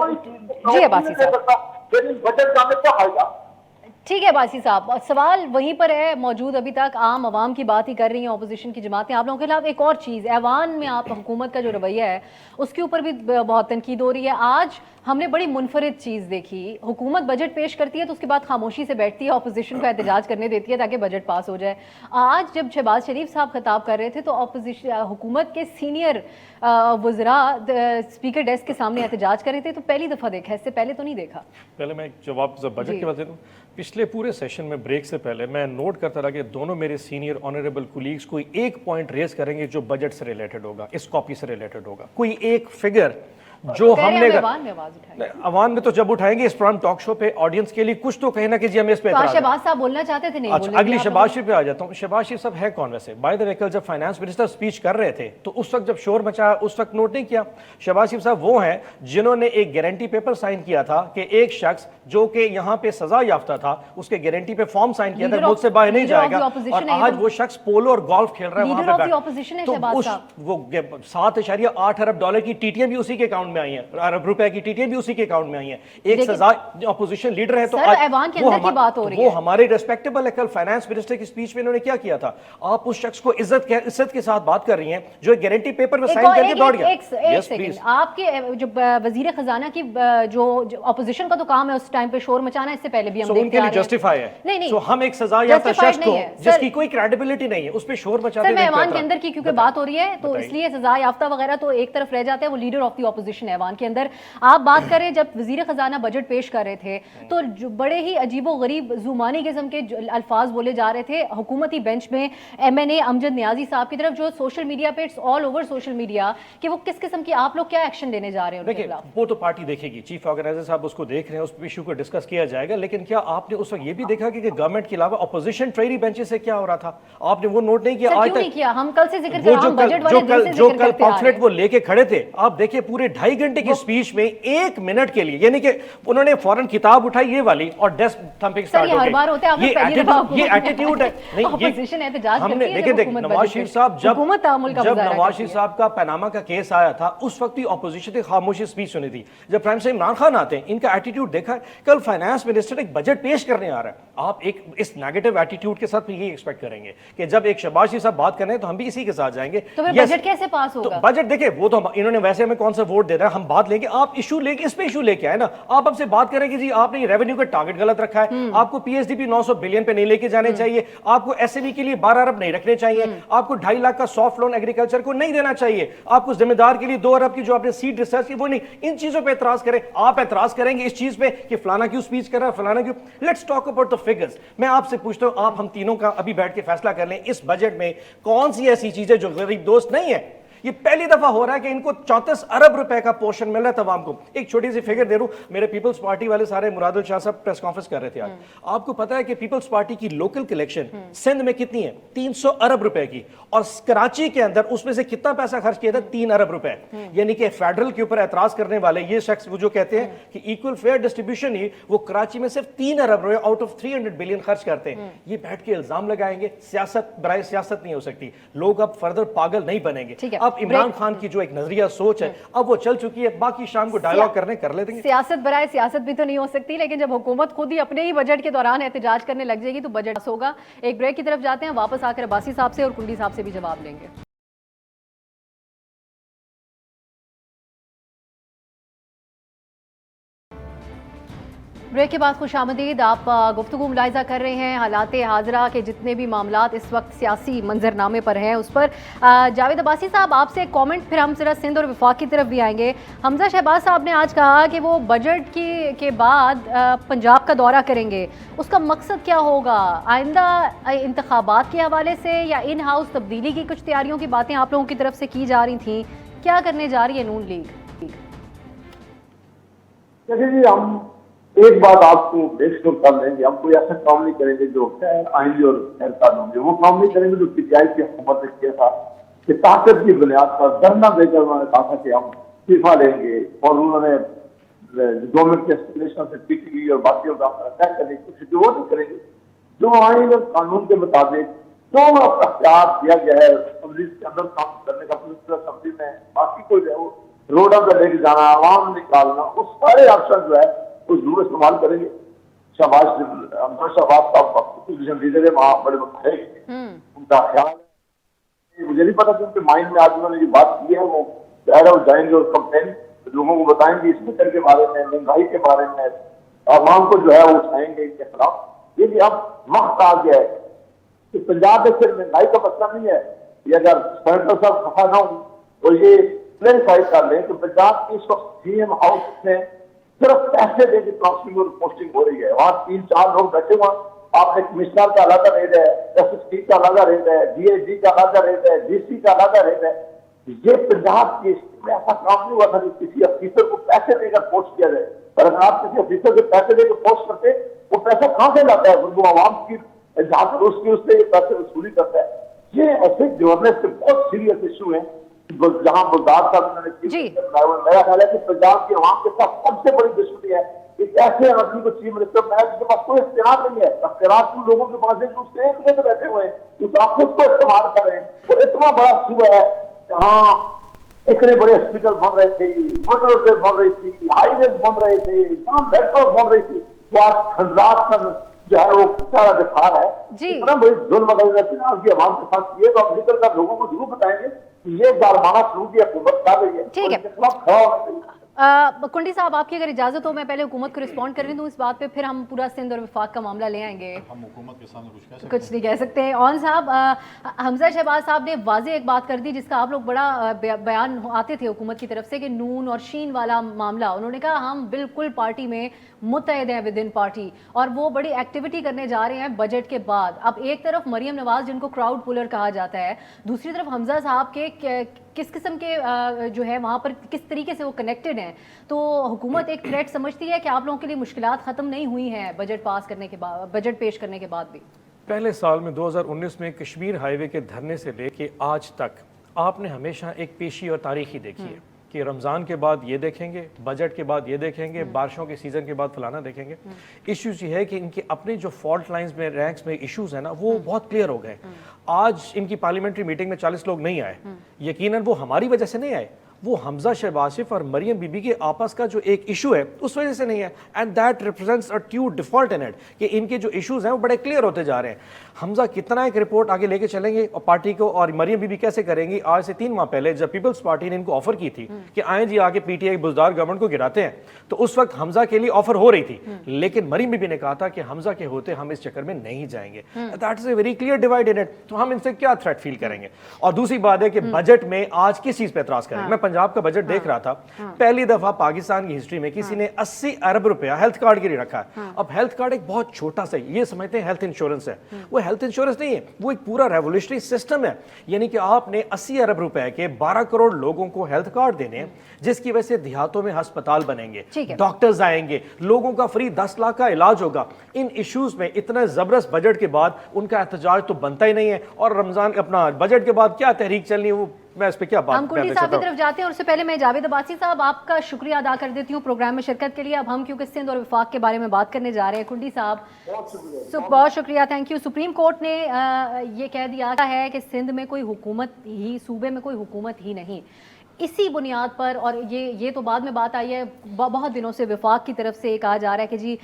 जी अब्बासी साहब, फिर बजट का हमें क्या फायदा। ठीक है अब्बासी साहब, सवाल वहीं पर है मौजूद। अभी तक आम आवाम की बात ही कर रही हैं, अपोजिशन की जमातें। आप लोगों के खिलाफ एक और चीज़, ऐवान में आप हुकूमत का जो रवैया है उसके ऊपर भी बहुत तनकीद हो रही है। आज हमने बड़ी मुनफरिद चीज़ देखी, हुकूमत बजट पेश करती है तो उसके बाद खामोशी से बैठती है, अपोजिशन को एहतजाज करने देती है ताकि बजट पास हो जाए। आज जब शहबाज शरीफ साहब खिताब कर रहे थे तो अपोजिशन हुकूमत के सीनियर वज़रा स्पीकर डेस्क के सामने एहतजाज कर रहे थे, तो पहली दफ़ा देखा, इससे पहले तो नहीं देखा। पहले मैं एक जवाब बजट के बाद दे दूँ। पिछले पूरे सेशन में ब्रेक से पहले मैं नोट करता रहा कि दोनों मेरे सीनियर ऑनरेबल कुलीग्स कोई एक पॉइंट रेज करेंगे जो बजट से रिलेटेड होगा, इस कॉपी से रिलेटेड होगा, कोई एक फिगर जो हमने अवान में तो जब उठाएंगे इस प्रोग्राम टॉक शो पे ऑडियंस के लिए कुछ तो कहना कि जी हमें इस पे शहबाज साहब बोलना चाहते थे, नहीं अच्छा, अगली शहबाज शरीफ पे आ जाता हूँ। शहबाज शरीफ साहब है कौन वैसे? बाय द वे कल जब फाइनेंस मिनिस्टर स्पीच कर रहे थे तो उस वक्त जब शोर मचा उस वक्त नोट नहीं किया। शहबाज शरीफ साहब वो हैं जिन्होंने एक गारंटी पेपर साइन किया था कि एक शख्स जो कि यहाँ पे सजा याफ्ता था उसके गारंटी पे फॉर्म साइन किया था, मुल्क से बाहर नहीं जाएगा, और आज वो शख्स पोलो और गोल्फ खेल रहा है वहां पे। तो वो 7.8 अरब डॉलर की टीटीएम भी उसी के अकाउंट में आई है, अरब रुपए की टीटीएम भी उसी के अकाउंट में आई है। एक सजा अपोजिशन लीडर है तो ऐवान के अंदर की बात हो रही है, वो हमारे रिस्पेक्टेबल है। कल फाइनेंस मिनिस्टर की स्पीच में इन्होंने क्या किया था? आप उस शख्स को इज्जत के साथ बात कर रही हैं जो एक गारंटी पेपर में साइन करके दौड़ गया। एक सेकंड, आपके जो वजीर खजाना की जो अपोजिशन का तो काम है उस टाइम पे शोर मचाना, इससे पहले भी हम देखते आ रहे हैं, जस्टिफाई है। नहीं सो हम एक सजा याफ्ता शख्स को जिसकी कोई क्रेडिबिलिटी नहीं है उस पे शोर मचाते हैं। ऐवान के अंदर की क्योंकि बात हो रही है तो इसलिए सजा याफ्ता वगैरह तो एक तरफ रह जाता है, वो लीडर ऑफ द ऑपोजिशन है ऐवान के अंदर। आप बात करें जब वजीर खजाना बजट पेश कर रहे थे तो जो बड़े ही अजीबो गरीब जुमानी किस्म के अल्फाज बोले जा रहे थे हुकूमती बेंच में MNA अमजद नियाजी साहब की तरफ, जो सोशल मीडिया पे ऑल ओवर सोशल मीडिया कि वो किस किस्म की, आप लोग क्या एक्शन लेने जा रहे हैं उनके खिलाफ? वो तो पार्टी देखेगी, चीफ ऑर्गेनाइजर साहब उसको देख रहे हैं, उस इशू को डिस्कस किया जाएगा। लेकिन क्या आपने उस वक्त ये भी देखा कि गवर्नमेंट के अलावा ऑपोजिशन ट्रेरी बेंचेस से क्या हो रहा था? आपने वो नोट नहीं किया? आज तक किया, हम कल से जिक्र कर रहे हैं, बजट वाले दिन से जो कल पॉम्फलेट वो लेके खड़े थे, आप देखिए पूरे 2.5 घंटे की स्पीच में 1 मिनट के लिए, यानी कि उन्होंने फौरन किताब उठाई ये वाली और डेस्क थंपिंग स्टार्ट हो गई। ये एटीट्यूड है। हमने देखे नवाज शरीफ साहब जब नवाज शरीफ साहब का पनामा का केस आया था उस वक्त ही ऑपोजिशन ने खामोशी स्पीच सुनी थी। जब प्राइम मिनिस्टर इमरान खान आते हैं इनका एटीट्यूड देखा है। कल फाइनेंस मिनिस्टर एक बजट पेश करने आ रहा है, आप एक इस नेगेटिव एटीट्यूड के साथ ये एक्सपेक्ट करेंगे कि जब एक शहबाज शरीफ साहब बात कर रहे हैं तो हम भी इसी के साथ जाएंगे। तो बजट कैसे पास होगा? तो बजट देखे वो तो इन्होंने वैसे हमें कौन सा वोट दे रहा है, हम बात लेंगे, आप इशू लेके इस पे इशू लेके आए ना। आप हमसे बात करें कि जी आपने रेवेन्यू का टारगेट गलत रखा है, आपको पीएसडीपी 900 बिलियन पे नहीं लेके जाने चाहिए, आपको एसएमई के लिए 12 अरब नहीं रखने चाहिए, आपको 2.5 लाख का सॉफ्ट लोन एग्रीकल्चर को नहीं देना चाहिए, आपको जिम्मेदार के लिए 2 अरब की जो आपने सीड रिसर्च की वो नहीं। इन चीजों पे एतराज करें। आप एतराज करेंगे इस चीज पे कि फलाना क्यों स्पीच कर रहा है, फलाना क्यों। Let's talk about the figures. मैं आपसे पूछता हूं, आप हम तीनों का अभी बैठ के फैसला कर लें, इस बजट में कौन सी ऐसी चीजें जो गरीब दोस्त नहीं है? ये पहली दफा हो रहा है कि इनको 34 अरब रुपए का पोर्शन मिल रहा है तमाम को। एक छोटी सी फिगर दे रहा हूं, मेरे पीपल्स पार्टी वाले सारे मुरादुल शाह साहब प्रेस कॉन्फ्रेंस कर रहे थे आज। आपको पता है कि पीपल्स पार्टी की लोकल कलेक्शन सिंध में कितनी है? 300 अरब रुपए की, और कराची के अंदर उसमें से कितना पैसा खर्च किया था? 3 अरब रुपए। यानी कि फेडरल के ऊपर एतराज करने वाले ये शख्स वो जो कहते हैं कि इक्वल फेयर डिस्ट्रीब्यूशन ही, वो कराची में सिर्फ 3 अरब रुपए आउट ऑफ 300 बिलियन खर्च करते हैं। ये बैठ के इल्जाम लगाएंगे। सियासत बराए सियासत नहीं हो सकती। लोग अब फर्दर पागल नहीं बनेंगे। अब इमरान खान की जो एक नजरिया सोच है अब वो चल चुकी है, बाकी शाम को डायलॉग करने कर लेते हैं। सियासत बराए सियासत भी तो नहीं हो सकती, लेकिन जब हुकूमत खुद ही अपने ही बजट के दौरान एहतजाज करने लग जाएगी तो बजट होगा। एक ब्रेक की तरफ जाते हैं, वापस आकर अब्बासी साहब से और कुंडी साहब से भी जवाब लेंगे। ब्रेक के बाद खुशामदीद। आप गुफ्तगू मुलाहिजा कर रहे हैं हालात हाजरा के जितने भी मामलात इस वक्त सियासी मंजरनामे पर हैं उस पर। जावेद अब्बासी साहब, आपसे कमेंट, फिर हम जरा सिंध और वफाक की तरफ भी आएंगे। हमजा शहबाज साहब ने आज कहा कि वो बजट के बाद पंजाब का दौरा करेंगे, उसका मकसद क्या होगा? आइंदा इंतखाबात के हवाले से या इन हाउस तब्दीली की कुछ तैयारियों की बातें आप लोगों की तरफ से की जा रही थी, क्या करने जा रही है नून लीग? देखिए वो तो पार्टी देखेगी, चीफ ऑर्गेनाइजर साहब उसको देख रहे हैं, उस पर इशू को डिस्कस किया जाएगा। लेकिन क्या आपने देखिए जी, हम एक बात आपको बेशुर कर देंगे, हम कोई ऐसा काम नहीं करेंगे जो आईनी और गैर कानूनी, वो काम नहीं करेंगे जो पीटीआई की हुकूमत ने किया था कि ताकत की बुनियाद पर धरना देकर उन्होंने कहा था कि हम इस्तीफा लेंगे, और उन्होंने गवर्नमेंट के एस्टिमेशन से पीटीआई और बाकियों का तय करने की कोशिश, वो नहीं करेंगे। जो आईन और कानून के मुताबिक जो अख्तियार दिया गया है असेंबली के अंदर काम करने का, असेंबली में बाकी कोई जो है वो रोडों पर लेके जाना, आवाम निकालना, वो सारे ऑप्शन जो है वो जरूर इस्तेमाल करेंगे। शहबाज साहब अपोजिशन लीडर है, वहाँ बड़े बड़े उनका ख्याल है, मुझे नहीं पता कि उनके माइंड में आज उन्होंने ये बात की है, वो वो जाएंगे और कंप्लेन लोगों को बताएंगे इस मित्र के बारे में, महंगाई के बारे में, आवाम को जो है वो उठाएंगे इनके खिलाफ। ये अब वक्त आ गया है कि पंजाब में सिर्फ महंगाई का मसला नहीं है। ये अगर सेनेटर साहब खफा ना हो और ये क्लैरिफाई कर लें तो पंजाब की इस वक्त सीएम हाउस में सिर्फ पैसे देकर काउंसलिंग और पोस्टिंग हो रही है। वहाँ 3-4 लोग बैठे हुए, आपने कमिश्नर का अलग रेट है, एसएसपी का अलग रेट है, डीएजी का अलग रेट है, डीसी का अलग रेट है। ये पंजाब की में ऐसा काम नहीं हुआ था कि किसी अफिसर को पैसे देकर पोस्ट किया जाए। पर अगर आप किसी अफिसर को पैसे देकर पोस्ट करते, वो पैसा कहाँ से लाता है? वो आवाम की जहाँ पर उससे पैसे वसूली करता है। ये ऐसे गवर्नेंस के बहुत सीरियस इशू है जहाँ बुलदार साहब ने मेरा ख्याल है कि पंजाब की आवाम के साथ सबसे बड़ी दुश्मनी है। एक ऐसे आदमी को चीफ मिनिस्टर बनाया जिसके पास कोई इख्तियार नहीं है। इख्तियार तो लोगों के पास है जो उससे एक जगह बैठे हुए हैं, तो आप खुद को इस्तेमाल कर रहे हैं। तो इतना बड़ा सूबा है जहाँ इतने बड़े हॉस्पिटल बन रहे थे, मोटर बन रही थी, हाईवे बन रहे थे, जहाँ मेट्रो बन रही थी, तो आज खंडरात जो है वो सारा दिखा रहा है। इतना बड़ी जुल्म की आवाम के साथ किए, तो आप निकल कर लोगों को जरूर बताएंगे कि ये जारमाना शुरू की हुकूमत कर रही है। ठीक है कुंडी साहब, आपकी अगर इजाजत हो मैं पहले हुकूमत को रिस्पॉन्ड कर रही हूँ इस बात पे, फिर हम पूरा सिंध और विफाक का मामला ले आएंगे। हम हुकूमत के सामने कुछ नहीं कह सकते। ऑन साहब, हमजा शहबाज साहब ने वाजे एक बात कर दी जिसका आप लोग बड़ा बयान आते थे हुकूमत की तरफ से कि नून और शीन वाला मामला, उन्होंने कहा हम बिल्कुल पार्टी में मुत्तहिद हैं विद इन पार्टी, और वो बड़ी एक्टिविटी करने जा रहे हैं बजट के बाद। अब एक तरफ मरियम नवाज जिनको क्राउड पुलर कहा जाता है, दूसरी तरफ हमजा साहब के किस किस्म के जो है वहाँ पर किस तरीके से वो कनेक्टेड हैं, तो हुकूमत एक थ्रेट समझती है कि आप लोगों के लिए मुश्किलात ख़त्म नहीं हुई हैं बजट पास करने के बाद, बजट पेश करने के बाद भी? पहले साल में 2019 में कश्मीर हाईवे के धरने से लेके आज तक आपने हमेशा एक पेशी और तारीख ही देखी है कि रमज़ान के बाद ये देखेंगे, बजट के बाद ये देखेंगे, बारिशों के सीज़न के बाद फलाना देखेंगे। इश्यूज़ ये है कि इनके अपने जो फॉल्ट लाइंस में, रैंक्स में इश्यूज़ हैं ना, वो बहुत क्लियर हो गए। आज इनकी पार्लियामेंट्री मीटिंग में 40 लोग नहीं आए, यकीनन वो हमारी वजह से नहीं आए, वो हमजा शहबाज और मरियम बीबी के आपस का जो एक इशू है उस वजह से नहीं है। And that represents a true default in it कि इनके जो इश्यूज हैं वो बड़े क्लियर होते जा रहे हैं। हमजा कितना एक रिपोर्ट आगे लेके चलेंगे और पार्टी को, और मरियम बीबी कैसे करेंगी? आज से 3 माह पहले जब पीपल्स पार्टी ने इनको ऑफर की थी कि आए जी आके पीटीआई बुजदार गवर्नमेंट को गिराते हैं, तो उस वक्त हमजा के लिए ऑफर हो रही थी, लेकिन मरियम बीबी ने कहा था कि हमजा के होते हम इस चक्कर में नहीं जाएंगे। That is a very clear divide in it. तो हम इनसे क्या थ्रेट फील करेंगे? और दूसरी बात है कि बजट में आज किस चीज पे एतराज करेंगे? मैं पंजाब का बजट देख रहा था, पहली दफा पाकिस्तान की हिस्ट्री में किसी ने 80 अरब रुपया हेल्थ कार्ड के लिए रखा है। अब हेल्थ कार्ड एक बहुत छोटा सा, ये समझते हैं हेल्थ इंश्योरेंस है, वो हेल्थ इंश्योरेंस नहीं है, वो एक पूरा रेवोल्यूशनरी सिस्टम है। यानी कि आपने 80 अरब रुपए के 12 करोड़ लोगों को हेल्थ कार्ड देने हैं, जिसकी वजह से देहातों में अस्पताल बनेंगे, डॉक्टर्स आएंगे, लोगों का फ्री 10 लाख का इलाज होगा। इन इश्यूज में इतना जबरदस्त बजट के बाद उनका एहतजाज तो बनता ही नहीं है। और रमजान अपना बजट के बाद क्या तहरीक चलनी है, वो मैं इस पे क्या बात हम कुंडी साहब की तरफ जाते हैं, और उससे पहले मैं जावेद अब्बासी साहब आपका शुक्रिया अदा कर देती हूँ प्रोग्राम में शिरकत के लिए। अब हम क्योंकि सिंध और विफाक के बारे में बात करने जा रहे हैं, कुंडी साहब बहुत शुक्रिया, थैंक यू। सुप्रीम कोर्ट ने ये कह दिया है कि सिंध में कोई हुकूमत ही, सूबे में कोई हुकूमत ही नहीं। इसी बुनियाद पर, और ये तो बाद में बात आई है, बहुत दिनों से विफाक की तरफ से कहा जा रहा है कि जी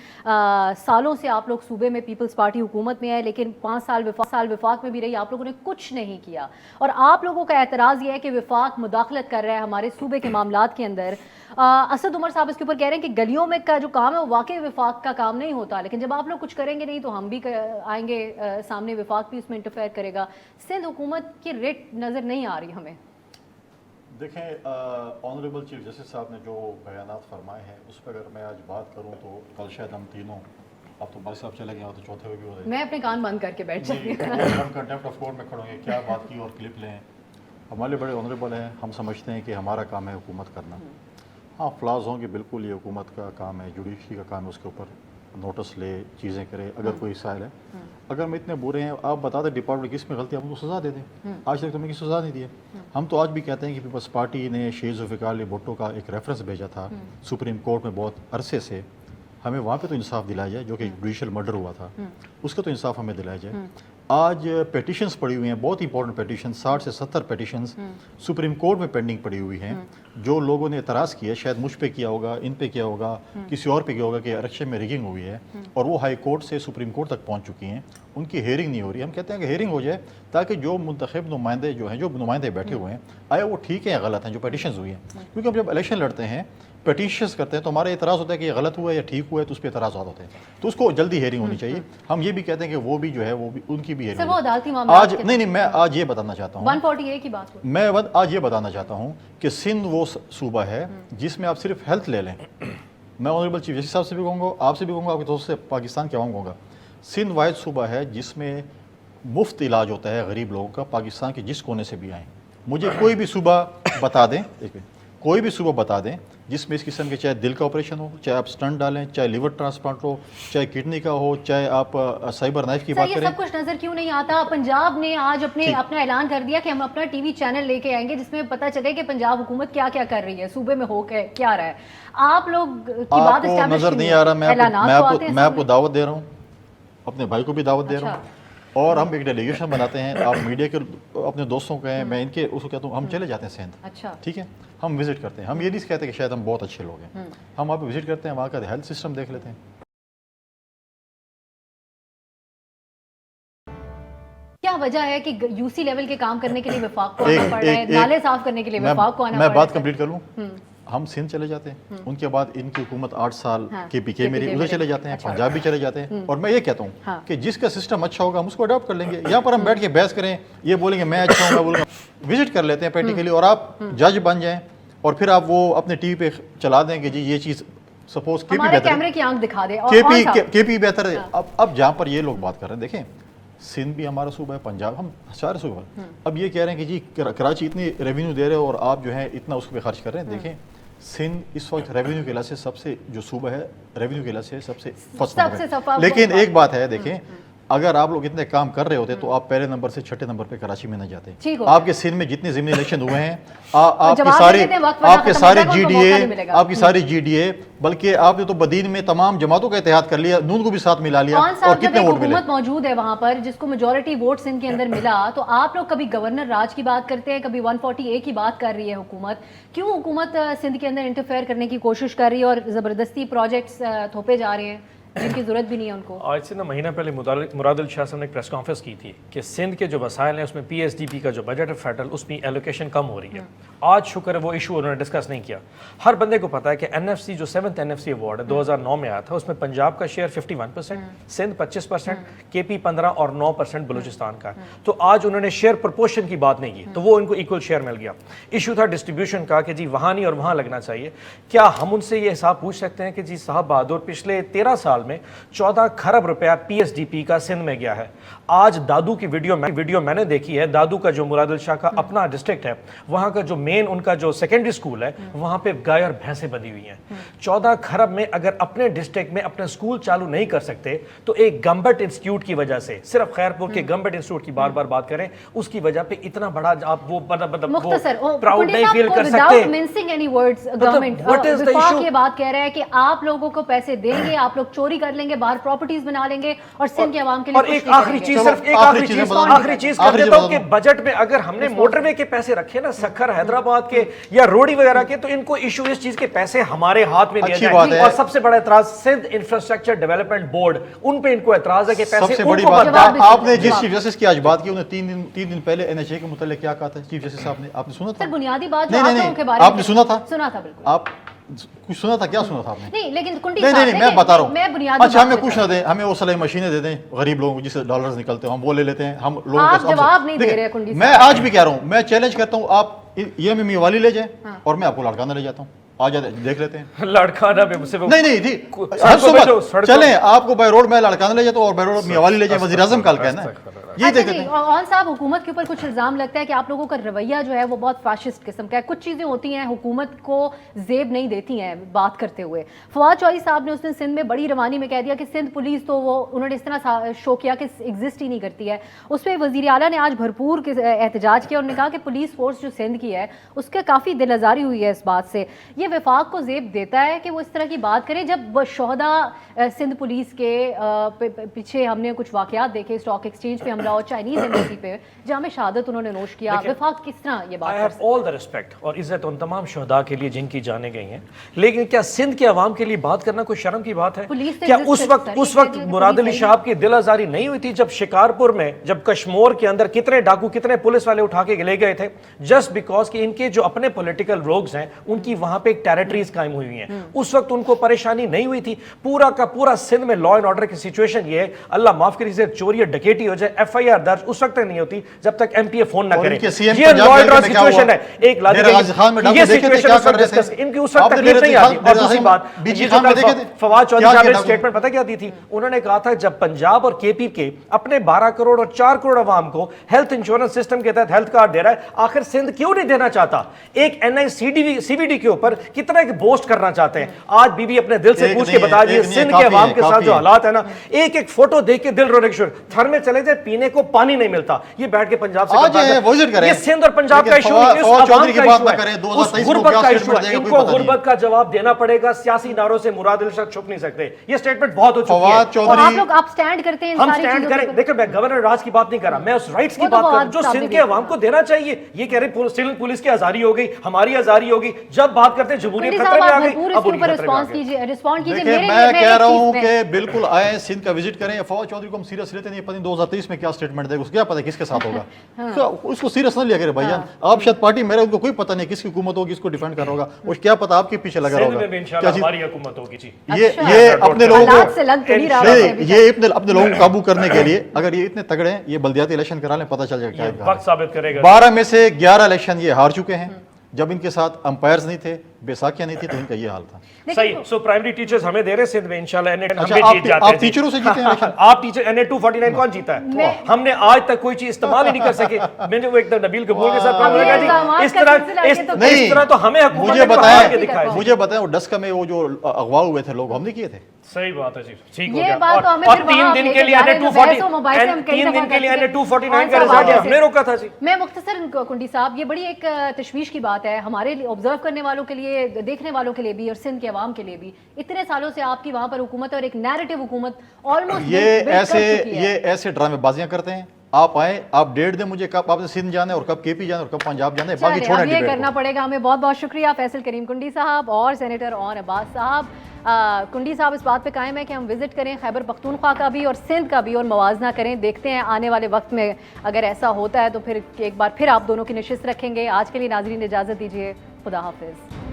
सालों से आप लोग सूबे में पीपल्स पार्टी हुकूमत में है, लेकिन 5 साल विफाक में भी रही, आप लोगों ने कुछ नहीं किया। और आप लोगों का एतराज़ ये है कि विफाक मुदाखलत कर रहा है हमारे सूबे के मामलात के अंदर। असद उमर साहब इसके ऊपर कह रहे हैं कि गलियों में का जो काम है वो वाकई विफाक का काम नहीं होता, लेकिन जब आप लोग कुछ करेंगे नहीं तो हम भी आएंगे सामने, विफाक भी उसमें इंटरफेयर करेगा। सिंध हुकूमत की रेट नज़र नहीं आ रही हमें। देखें, ऑनरेबल चीफ जस्टिस साहब ने जो बयानात फरमाए हैं उस पर अगर मैं आज बात करूं तो कल शायद हम तीनों, अब तो बाकी साहब चले गए तो चौथे भी हो रहे, मैं अपने कान बंद करके बैठ जाती हूँ, हम कंटेम्प्ट ऑफ कोर्ट में खड़े होंगे, क्या बात की और क्लिप लें। हमारे बड़े ऑनरेबल हैं, हम समझते हैं कि हमारा काम है हुकूमत करना। हाँ फ्लाज होंगे बिल्कुल, ये हुकूमत का काम है, जुडिशरी का काम है उसके ऊपर नोटिस ले, चीज़ें करे, अगर कोई साइल है। अगर हम इतने बुरे हैं, आप बता दें डिपार्टमेंट किस में गलती है, हम उनको सज़ा दे दें। आज तक तो हमें किसी सज़ा नहीं दी है। हम तो आज भी कहते हैं कि पीपल्स पार्टी ने शेख ज़ुल्फ़िकार अली भुट्टो का एक रेफरेंस भेजा था सुप्रीम कोर्ट में बहुत अरसे से, हमें वहाँ पे तो इंसाफ दिलाया जाए, जो कि जुडिशल मर्डर हुआ था, उसका तो इंसाफ हमें दिलाया जाए। आज पेटिशंस पड़ी हुई हैं, बहुत इंपॉर्टेंट पेटिशन, 60 से 70 पेटिशंस सुप्रीम कोर्ट में पेंडिंग पड़ी हुई हैं, जो लोगों ने एतराज़ किया, शायद मुझ पे किया होगा, इन पे किया होगा, किसी और पे किया होगा कि इलेक्शन में रिगिंग हुई है, और वो हाई कोर्ट से सुप्रीम कोर्ट तक पहुंच चुकी हैं, उनकी हेयरिंग नहीं हो रही। हम कहते हैं कि हेयरिंग हो जाए ताकि जो मुंतखब नुमाइंदे जो हैं, जो नुमाइंदे बैठे हुए हैं, आया वो ठीक है या गलत हैं जो पेटिशंस हुई हैं, क्योंकि हम जब इलेक्शन लड़ते हैं, पेटिशंस करते हैं, तो हमारा एतराज़ होता है कि ये गलत हुआ है या ठीक हुआ है, तो उस पर एतराज़ होते हैं, तो उसको जल्दी हेयरिंग होनी चाहिए। हम ये भी कहते हैं कि वो भी जो है वो भी उनकी भी सर वो हेयरिंग अदालती मामला आज नहीं, मैं आज ये बताना चाहता हूँ, 140A की बात हो। मैं आज ये बताना चाहता हूँ कि सिंध वो सूबा है जिसमें आप सिर्फ हेल्थ ले लें, मैं ऑनरेबल चीफ जस्टिस साहब से भी कहूँगा, आपसे भी कहूँगा, आपके दोस्त से, पाकिस्तान के आवाम कहूँगा, सिंध वाहिद सूबा है जिसमें मुफ्त इलाज होता है गरीब लोगों का, पाकिस्तान के जिस कोने से भी आएँ। मुझे कोई भी सूबा बता दें, कोई भी सूबा बता दें जिसमें इस किस्म के, चाहे दिल का ऑपरेशन हो, चाहे आप स्टंट डालें, चाहे लिवर ट्रांसप्लांट हो, चाहे किडनी का हो, चाहे आप साइबर नाइफ की बात ये करें। सब कुछ नजर क्यों नहीं आता? पंजाब ने आज अपना ऐलान कर दिया कि हम अपना टीवी चैनल लेके आएंगे जिसमें पता चले कि पंजाब हुकूमत क्या क्या कर रही है, सूबे में हो क्या रहा है। आप लोग की बात आपको establish नजर क्यों नहीं आ रहा? मैं आपको नहीं? दावत दे रहा हूँ, अपने भाई को भी दावत दे रहा हूँ, और हम एक डेलीगेशन बनाते हैं, आप मीडिया के अपने दोस्तों के हैं, मैं इनके उसको कहता हूँ, हम चले जाते हैं सिंध, अच्छा ठीक है, हम विजिट करते हैं। हम ये नहीं कहते कि शायद हम बहुत अच्छे लोग हैं, हम वहाँ पे विजिट करते हैं, वहाँ का हेल्थ सिस्टम देख लेते हैं। क्या वजह है कि यूसी लेवल के काम करने के लिए विफाक को आना पड़ रहा है, नाले साफ करने के लिए विफाक को आना पड़ रहा मैं है? बात कंप्लीट कर लूँ। हम सिंध चले जाते हैं, उनके बाद इनकी हुकूमत 8 साल KPK मेरी उधर चले जाते हैं, पंजाब भी चले जाते हैं, और मैं ये कहता हूँ कि जिसका सिस्टम अच्छा होगा हम उसको अडॉप्ट कर लेंगे। यहाँ पर हम बैठ के बहस करें, ये बोलेंगे मैं अच्छा हूँ, मैं बोलूँगा, विजिट कर लेते हैं प्रैक्टिकली, और आप जज बन जाएं, और फिर आप वो अपने टीवी पे चला दें कि जी ये चीज़ सपोज KP हमारे बेहतर कैमरे की आंख दिखा दे और कौन सा? KP बेहतर है। अब जहाँ पर ये लोग बात कर रहे हैं, देखें सिंध भी हमारा सूबा है, पंजाब, हम सारे सूबा। अब ये कह रहे हैं कि जी कराची इतनी रेवेन्यू दे रहे हो और आप जो है इतना उस पर खर्च कर रहे हैं। देखें सिंध इस वक्त रेवेन्यू के लिहाज से सबसे, जो सूबा है रेवेन्यू के लिहाज से सबसे फर्स्ट नंबर है। लेकिन एक बात है, देखें अगर आप लोग इतने काम कर रहे होते तो आप पहले नंबर से छठे नंबर पे कराची में न जाते। आपके सिंध में जितने ज़मीनी इलेक्शन हुए हैं, आपके सारे GDA, बल्कि आपने तो बदीन में तमाम जमातों का इत्तेहाद कर लिया, नून को भी साथ मिला लिया, और कितने वोट मिले? हुकूमत मौजूद है वहां पर जिसको मेजॉरिटी वोट सिंध के अंदर मिला, तो आप लोग कभी गवर्नर राज की बात करते हैं, कभी 140A की बात कर रही है हुकूमत। क्यों हुकूमत सिंध के अंदर इंटरफेयर करने की कोशिश कर रही है और जबरदस्ती प्रोजेक्ट्स थोपे जा रहे हैं जिनकी जरूरत भी नहीं है उनको? आज से ना महीना पहले मुरादिल शाह साहब ने एक प्रेस कॉन्फ्रेंस की थी कि सिंध के जो वसाइल हैं उसमें PSDP का जो बजट है फेडरल, उसमें एलोकेशन कम हो रही है। आज शुक्र है वो इशू उन्होंने डिस्कस नहीं किया। हर बंदे को पता है कि NFC जो 7th NFC अवार्ड है 2009 में आया था, उसमें पंजाब का शेयर 51%, सिंध 25%, KP 15 और 9% बलूचिस्तान का। तो आज उन्होंने शेयर प्रोपोर्शन की बात नहीं की, तो वो उनको इक्वल शेयर मिल गया। इशू था डिस्ट्रीब्यूशन का कि जी वहाँ नहीं और वहाँ लगना चाहिए। क्या हम उनसे ये हिसाब पूछ सकते हैं कि जी साहब बहादुर पिछले 13 साल में 14 खरब रुपया PSDP का सिंध में गया है। आज दादू की वीडियो मैंने देखी है, दादू का जो मुरादिल शाह का अपना डिस्ट्रिक्ट है, वहाँ का जो मेन उनका जो सेकेंडरी स्कूल है, वहाँ पे गाय और भैंसें बंधी हुई हैं। 14 खरब में अगर अपने डिस्ट्रिक्ट में अपने स्कूल चालू नहीं कर सकते, तो एक गम्बट इंस्टीट्यूट की वजह से, सिर्फ खैरपुर के गम्बट इंस्टीट्यूट की बार बार बात करें, उसकी वजह पे इतना बड़ा आप वो प्राउड नहीं फील कर सकते। ये बात कह रहे हैं कि आप लोगों को पैसे देंगे, आप लोग चोरी कर लेंगे, बाहर प्रॉपर्टीज बना लेंगे और सिंध के आवाम के लिए। और एक आखिरी चीज कर देता हूं कि बजट में अगर हमने मोटरवे के पैसे रखे ना, सक्खर हैदराबाद के या रोडी वगैरह के, तो इनको इशू इस चीज के पैसे हमारे हाथ में दिया जाए। और सबसे बड़ा एतराज सिंध इंफ्रास्ट्रक्चर डेवलपमेंट बोर्ड, उन पे इनको एतराज है कि पैसे सबसे बड़ी बात आपने जिस चीफ जस्टिस की आज बात की, उन्हें 3 दिन पहले NHA के मुतालिक क्या कहा था चीफ जस्टिस साहब ने? आपने सुना था? बुनियादी बात नहीं, आपने सुना था? सुना था, बिल्कुल। आप कुछ सुना था? क्या सुना था आपने? नहीं, लेकिन नहीं, मैं बता रहा हूँ। मैं बुनियादी अच्छा, हमें कुछ ना दें, हमें वो सलाई मशीनें दे दें गरीब लोगों को, जिससे डॉलर्स निकलते हैं, हम वो ले लेते हैं। हम लोगों आप जवाब नहीं दे रहे। मैं आज भी कह रहा हूँ, मैं चैलेंज करता हूँ, आप EMM वाली ले जाएं और मैं आपको लाड़काना ले जाता हूँ। आ जाते देख लेते हैं। लड़खाना में मुझसे वो नहीं जी, सड़कों हर पे जो सुबह चलें, आपको बाय रोड में लड़काना ले जाए तो और बाय रोड मियावाली ले जाए, वज़ीर आज़म कल कहना है, ये अच्छा देख जी, लेते हैं। और साहब हुकूमत के ऊपर कुछ इल्ज़ाम लगता है कि आप लोगों का रवैया जो है वो बहुत फाशिस्ट किस्म का है। कुछ चीज़ें होती हैं हुकूमत को जेब नहीं देती हैं बात करते हुए। फवाद चौधरी साहब ने उस दिन सिंध में बड़ी रवानी में कह दिया कि सिंध पुलिस तो वो उन्होंने इस तरह शो किया कि एग्जिस्ट ही नहीं करती है। उस पर वज़ीर आला ने आज भरपूर एहतजाज किया, उन्होंने कहा कि पुलिस फोर्स जो सिंध की है उसके काफ़ी दिल आज़ारी हुई है इस बात से। ये वफाक को जेब देता है कि वो इस तरह की बात करें जब शोहदा सिंध पुलिस के पीछे हमने कुछ वाक़यात देखे, स्टॉक एक्सचेंज पे हमला और चाइनीज़ एम्बेसी पे जामे शहादत उन्होंने नोश किया। वफाक किस तरह ये बात I have all the respect और इज्जत उन तमाम शहदा के लिए जिनकी जाने गई हैं, लेकिन क्या सिंध के अवाम के लिए बात करना कोई शर्म की बात है? क्या उस वक्त मुराद अली शाह की दिल आज़ारी नहीं हुई थी जब शिकारपुर में, जब कश्मीर के अंदर कितने डाकू कितने पुलिस वाले उठा के ले गए थे जस्ट बिकॉज कि इनके जो अपने पॉलिटिकल रोग्स हैं उनकी वहां पे एक टेरिटरीज कायम हुई हैं। उस वक्त उनको परेशानी नहीं हुई थी? पूरा का पूरा सिंध में लॉ एंड ऑर्डर की सिचुएशन ये है, अल्लाह माफ करिए, चोरी और डकैती हो जाए एफआईआर दर्ज उस वक्त नहीं होती जब तक एमपीए फोन ना करे। ये लॉ एंड ऑर्डर सिचुएशन है। एक ये सिचुएशन उस वक्त डिस्कस, इनकी उस वक्त तकलीफ नहीं आती। और दूसरी बात, फवाद चौधरी साहब ने स्टेटमेंट पता क्या दी थी? उन्होंने कहा था जब पंजाब और केपी के अपने 12 करोड़ और 4 करोड़ अवाम को हेल्थ इंश्योरेंस सिस्टम के तहत हेल्थ कार्ड दे रहा है, आखिर सिंध क्यों नहीं देना चाहता? एक एनआई सीबीडी के ऊपर कितना एक बोस्ट करना चाहते हैं। आज बीबी अपने दिल से पूछ के बता दिए, सिंध के अवाम के साथ जो हालात है ना, एक एक फोटो देख के दिल रोने शुरू, थर में चले जाए पीने को पानी नहीं मिलता। ये बैठ के पंजाब से ये सिंध और पंजाब का इशू नहीं, उस गुर्बत का इशू है। इनको गुर्बत का जवाब देना पड़ेगा, सियासी नारों से मुराद अली शाह छुप नहीं सकते। ये स्टेटमेंट बहुत हो चुकी है और आप लोग आप स्टैंड करते हैं, हम स्टैंड करें। देखो मैं गवर्नर राज की बात नहीं कर रहा, मैं उस राइट्स की बात कर रहा हूं जो सिंध के अवाम को देना चाहिए। ये कह रहे सिंध पुलिस की आजादी हो गई, हमारी आजादी होगी, जब बात करते हैं जमहूरियत खतरे में आ गई। अब रिस्पॉन्स कीजिए, रिस्पॉन्ड कीजिए। मैं कह रहा हूं कि बिल्कुल आए, सिंध का विजिट करें। फवाद चौधरी को हम सीरियस लेते नहीं, पता नहीं 2023 में क्या स्टेटमेंट देगा, उसको क्या पता किसके साथ होगा। उसको सीरियस ना लिया करे भैया। आप शायद पार्टी मेरे, उनको कोई पता नहीं किसकी हुकूमत होगी, किसको डिफेंड कर होगा, और क्या पता आपके पीछे लगा होगा। हमारी हुकूमत होगी जी। ये अपने लोगों को, ये अपने लोगों को काबू करने के लिए अगर ये इतने तगड़े हैं, ये बल्दियाती इलेक्शन करा लें, पता चल जाएगा क्या वक्त साबित करेगा। 12 में से 11 इलेक्शन ये हार चुके हैं। जब इनके साथ अंपायर्स नहीं थे, बैसाखियां नहीं थी, तो इनका ये हाल था। सही। सो प्राइमरी टीचर्स हमें दे रहे सिंध में इंशाल्लाह एनए हम अच्छा, भी जीत जाते हैं। आप टीचरों से जीते हैं इलेक्शन? आप टीचर एनए 249 कौन जीता है? हमने आज तक कोई चीज इस्तेमाल ही नहीं कर सके। मैंने वो एकदम नबील कपूर के साथ इस तरह तो हमें मुझे बताएं वो डस्का में वो जो अगवा हुए थे लोग, हमने किए थे? सही बात है जी, ठीक हो ये गया। बात तो हमें और फिर 3 दिन के लिए एनए 249 3 दिन के लिए एनए 249 का रिजल्ट हमने रोका था जी। मैं मुख्तसर कुंडी साहब, ये बड़ी एक तशवीश की बात है हमारे लिए, ऑब्जर्व करने वालों के लिए, देखने वालों के लिए भी और सिंध के अवाम के लिए भी। इतने सालों से आपकी वहां पर हुकूमत और एक नैरेटिव हुकूमत ऑलमोस्ट ये ऐसे ड्रामेबाजियां करते हैं। आप आए, आप डेट दें मुझे कब आपने सिंध जाना है और कब केपी जाना है और कब पंजाब जाना है, बाकी छोड़ें ये करना पड़ेगा हमें। बहुत बहुत शुक्रिया फैसल करीम कुंडी साहब और सेनेटर ऑन अब्बास साहब। कुंडी साहब इस बात पे कायम है कि हम विजिट करें खैबर पख्तूनख्वा का भी और सिंध का भी और मवाजना करें। देखते हैं आने वाले वक्त में अगर ऐसा होता है तो फिर एक बार फिर आप दोनों की नशिस्त रखेंगे। आज के लिए नाजरीन इजाज़त दीजिए, खुदा हाफिज़।